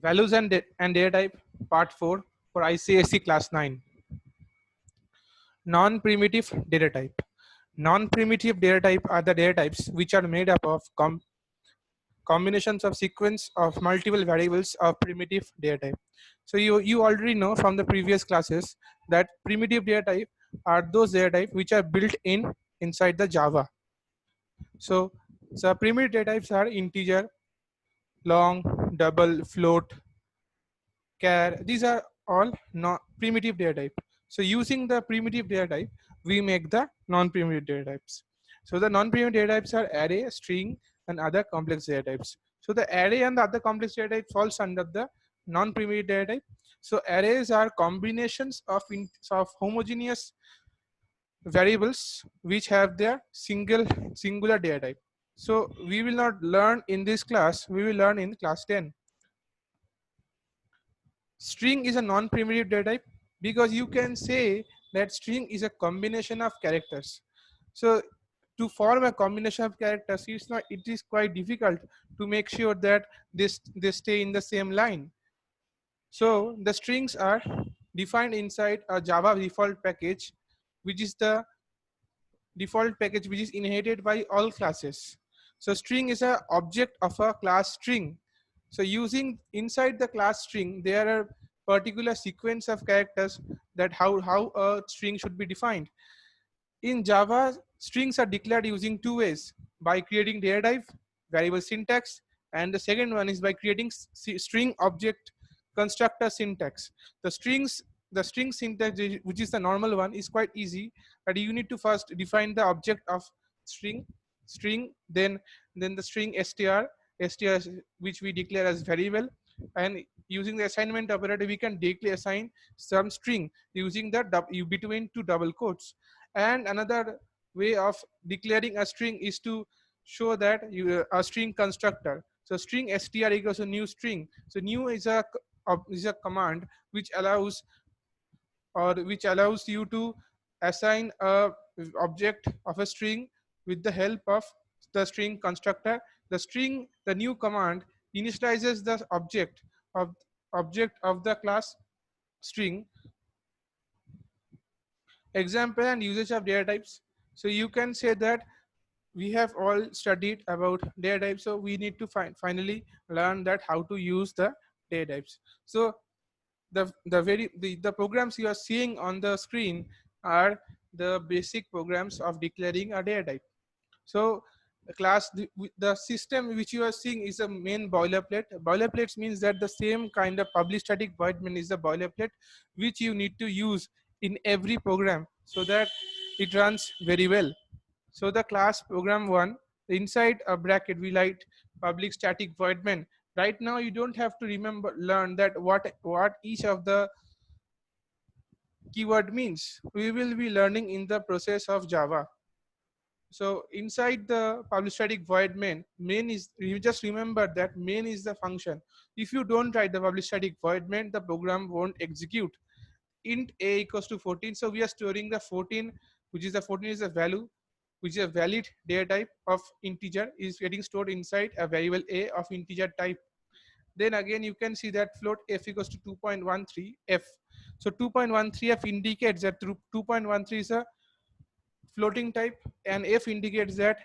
Values and data type, part 4 for ICSE class 9. Non-primitive data type. Non-primitive data type are the data types which are made up of combinations of sequence of multiple variables of primitive data type. So you already know from the previous classes that primitive data type are those data type which are built inside the Java. So primitive data types are integer, long, double, float, char. These are all primitive data type. So using the primitive data type, we make the non-primitive data types. So the non-primitive data types are array, string, and other complex data types. So the array and the other complex data type falls under the non-primitive data type. So arrays are combinations of homogeneous variables which have their singular data type. So we will not learn in this class, we will learn in class 10. String is a non-primitive data type because you can say that string is a combination of characters. So to form a combination of characters, it is quite difficult to make sure that they stay in the same line. So the strings are defined inside a Java default package, which is the default package which is inherited by all classes. So string is an object of a class string. So using inside the class string, there are particular sequence of characters that how a string should be defined. In Java, strings are declared using two ways: by creating data type, variable syntax, and the second one is by creating string object constructor syntax. The string syntax, which is the normal one, is quite easy, but you need to first define the object of string, then the string str which we declare as variable, and using the assignment operator we can directly assign some string using the between two double quotes. And another way of declaring a string is to show that a string constructor. So string str equals a new string. So new is a command which allows you to assign a object of a string with the help of the string constructor. The new command initializes the of object of the class string. Example and usage of data types. So you can say that we have all studied about data types, so we need to finally learn that how to use the data types. So the programs you are seeing on the screen are the basic programs of declaring a data type. So the system which you are seeing is a main boilerplate. Boilerplates means that the same kind of public static void main is the boilerplate which you need to use in every program so that it runs very well. So the class program one, inside a bracket we write public static void main. Right now you don't have to learn that what each of the keyword means. We will be learning in the process of Java. So inside the public static void main is, you just remember that main is the function. If you don't write the public static void main, the program won't execute. Int a equals to 14. So we are storing the 14, which is the 14 is a value, which is a valid data type of integer, is getting stored inside a variable a of integer type. Then again you can see that float f equals to 2.13 f. So 2.13 f indicates that 2.13 is a floating type, and f indicates that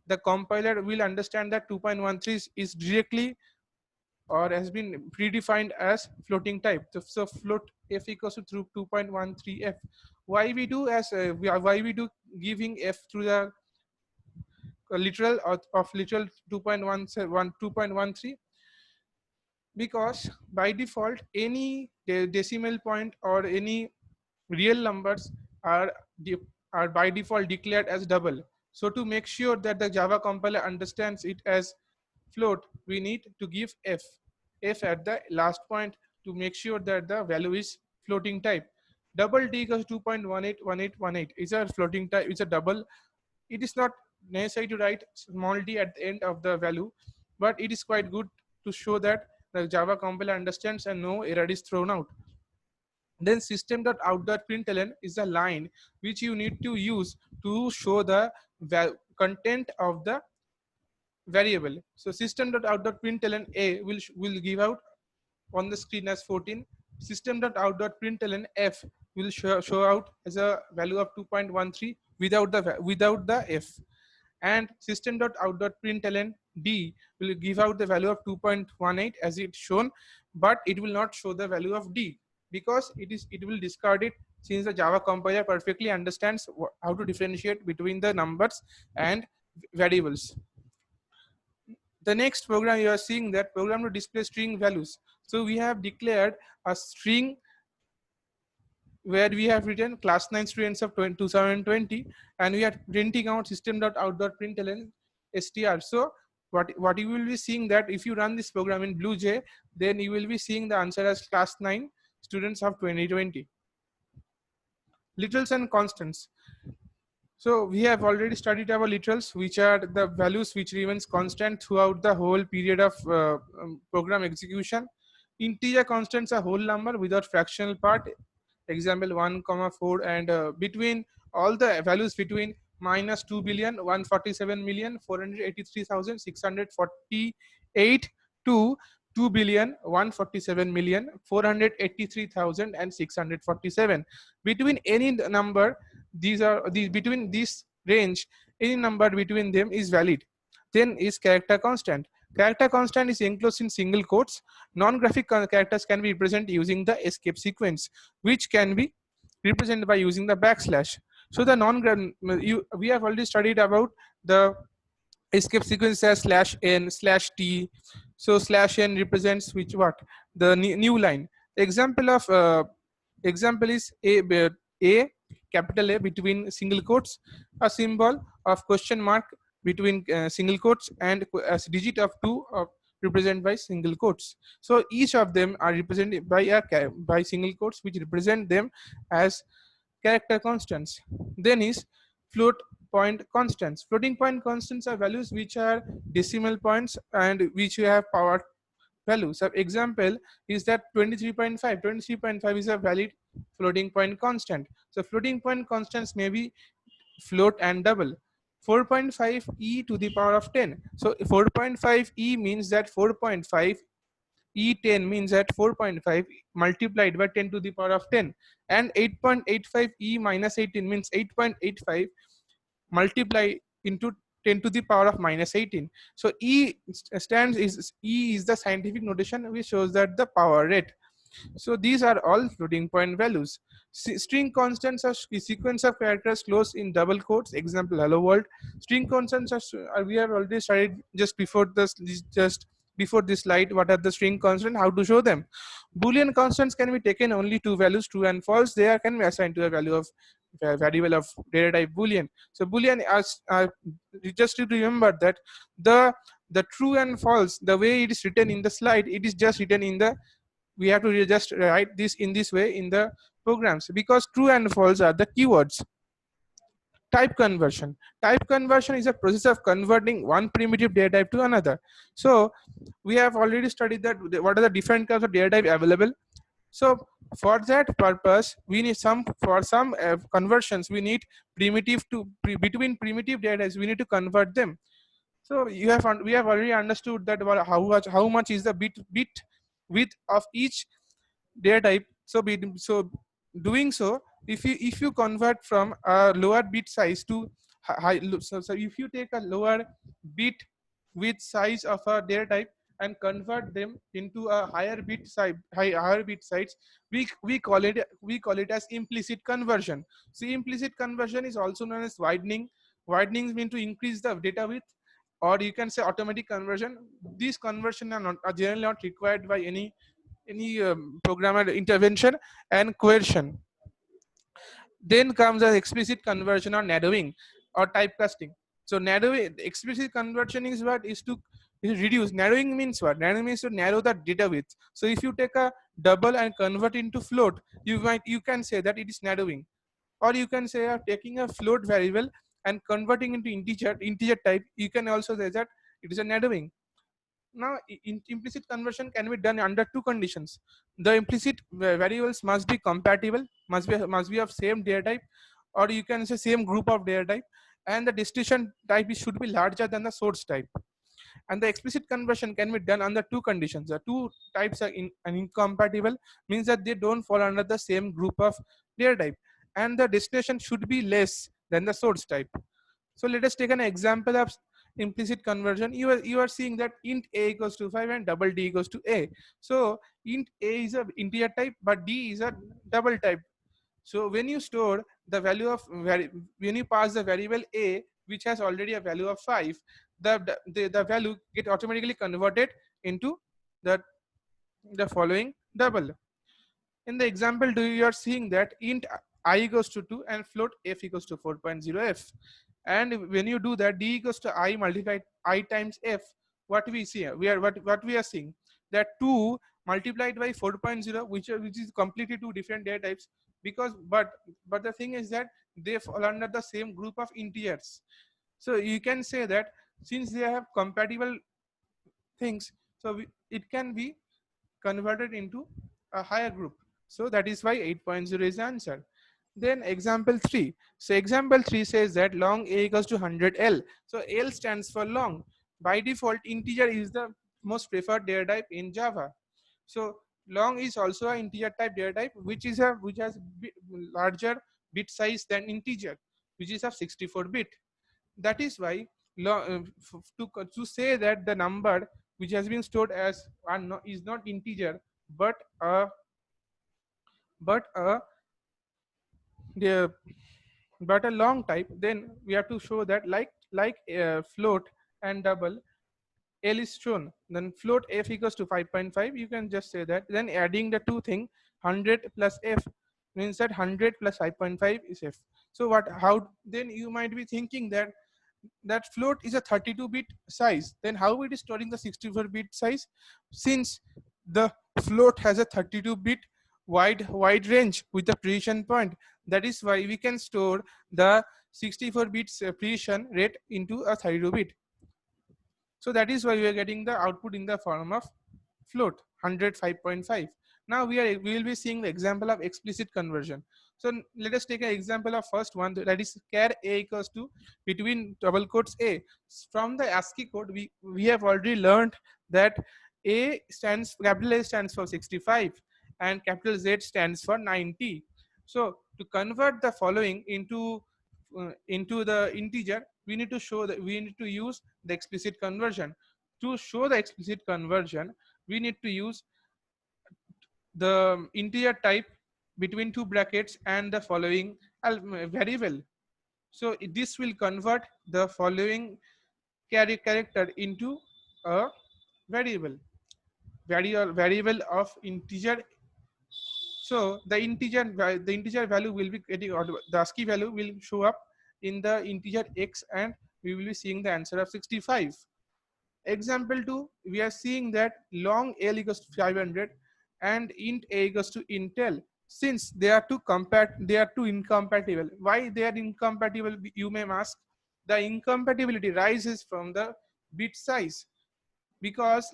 the compiler will understand that 2.13 is directly or has been predefined as floating type. So float f equals to 2.13 f. Why we do why we do giving f through the literal of literal 2.13? Because by default any decimal point or any real numbers are are by default declared as double. So to make sure that the Java compiler understands it as float, we need to give f at the last point to make sure that the value is floating type. Double d equals 2.181818 is a floating type, it's a double. It is not necessary to write small d at the end of the value, but it is quite good to show that the Java compiler understands and no error is thrown out. Then system.out.println is a line which you need to use to show the content of the variable. So system.out.println a will give out on the screen as 14. System.out.println f will show out as a value of 2.13 without the f, and system.out.println d will give out the value of 2.18 as it's shown, but it will not show the value of d because it will discard it, since the Java compiler perfectly understands how to differentiate between the numbers and variables. The next program you are seeing that program to display string values. So we have declared a string where we have written class 9 students of 2020, and we are printing out system.out.println str. So what you will be seeing that if you run this program in BlueJ, then you will be seeing the answer as class 9 students of 2020. Literals and constants. So we have already studied our literals, which are the values which remains constant throughout the whole period of program execution. Integer constants are whole number without fractional part. Example 1, 4, and between all the values between minus 2,147,483,648 to 2,147,483,647. Between any number, between this range, any number between them is valid. Then is character constant. Character constant is enclosed in single quotes. Non-graphic characters can be represented using the escape sequence, which can be represented by using the backslash. So the we have already studied about the escape sequence as /n /t. So /n represents which what the new line. Example is a capital A between single quotes, a symbol of question mark between single quotes, and a digit of 2 represented by single quotes. So each of them are represented by single quotes, which represent them as character constants. Then is float point constants. Floating point constants are values which are decimal points and which you have power value. So example is that 23.5. 23.5 is a valid floating point constant. So floating point constants may be float and double. 4.5 e to the power of 10. So 4.5 e means that 4.5 E10 means that 4.5 multiplied by 10 to the power of 10, and 8.85 E minus 18 means 8.85 multiply into 10 to the power of minus 18. So E is the scientific notation which shows that the power rate. So these are all floating point values. String constants are a sequence of characters closed in double quotes. Example, hello world. String constants are we have already studied just before this slide. What are the string constants? How to show them? Boolean constants can be taken only two values, true and false. They can be assigned to a value of variable of data type Boolean. So Boolean, just to remember that the true and false, the way it is written in the slide, it is just written in the, we have to just write this in this way in the programs, because true and false are the keywords. Type conversion. Type conversion is a process of converting one primitive data type to another. So we have already studied that what are the different kinds of data type available. So for that purpose, we need for some conversions, we need between primitive data types, we need to convert them. So we have already understood that how much is the bit width of each data type. So doing so, if you convert from a lower bit size to high, so if you take a lower bit width size of a data type and convert them into a higher bit size, we call it as implicit conversion. So implicit conversion is also known as widening. Widening means to increase the data width, or you can say automatic conversion. These conversions are generally not required by any programmer intervention and coercion. Then comes the explicit conversion or narrowing or typecasting. So narrowing, explicit conversion is what is to reduce. Narrowing means what? Narrowing means to narrow the data width. So if you take a double and convert into float, you can say that it is narrowing. Or you can say taking a float variable and converting into integer type, you can also say that it is a narrowing. Now implicit conversion can be done under two conditions. The implicit variables must be compatible, must be of same data type, or you can say same group of data type, and the destination type should be larger than the source type. And the explicit conversion can be done under two conditions. The two types are incompatible, means that they don't fall under the same group of data type, and the destination should be less than the source type. So let us take an example of implicit conversion. You are seeing that int a equals to 5 and double d equals to a. So int a is a integer type, but d is a double type. So when you store the value of when you pass the variable a, which has already a value of 5, the value get automatically converted into the the following double. In the example 2, you are seeing that int I equals to 2 and float f equals to 4.0f. And when you do that, d equals to I multiplied I times f, what we see, what we are seeing, that 2 multiplied by 4.0, which is completely two different data types, because but the thing is that they fall under the same group of integers. So you can say that since they have compatible things, so it can be converted into a higher group. So that is why 8.0 is the answer. Then example 3. So example 3 says that long a equals to 100L. So L stands for long. By default, integer is the most preferred data type in Java. So long is also an integer type data type, which has larger bit size than integer, which is of 64 bit. That is why to say that the number which has been stored as is not integer but a but a the but a long type, then we have to show that like float and double, L is shown, then float f equals to 5.5. You can just say that, then adding the two thing, 100 plus f means that 100 plus 5.5 is f. So what, how, then you might be thinking that float is a 32-bit size, then how it is storing the 64-bit size? Since the float has a 32-bit wide range with a precision point, that is why we can store the 64 bits precision rate into a 32-bit. So that is why we are getting the output in the form of float 105.5. Now we will be seeing the example of explicit conversion. So let us take an example of first one, that is char a equals to between double quotes a. From the ASCII code, we have already learned that capital A stands for 65 and capital Z stands for 90. So to convert the following into the integer, we need to show that we need to use the explicit conversion. To show the explicit conversion, we need to use the integer type between two brackets and the following variable. So this will convert the following character into a variable variable of integer. So the integer value will be getting, or the ASCII value will show up in the integer x, and we will be seeing the answer of 65. Example 2, we are seeing that long L equals to 500 and int a equals to int L. Since they are two incompatible. Why they are incompatible, you may ask? The incompatibility rises from the bit size, because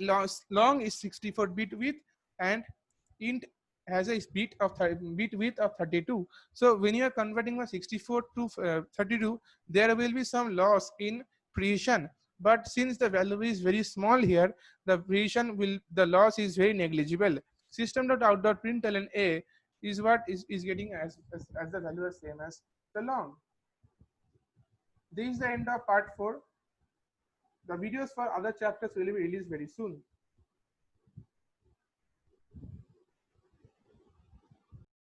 long is 64 bit width and int has a bit width of 32. So when you are converting from 64 to 32, there will be some loss in precision. But since the value is very small here, the loss is very negligible. System.out.println a is what is getting as the value is same as the long. This is the end of part 4. The videos for other chapters will be released very soon.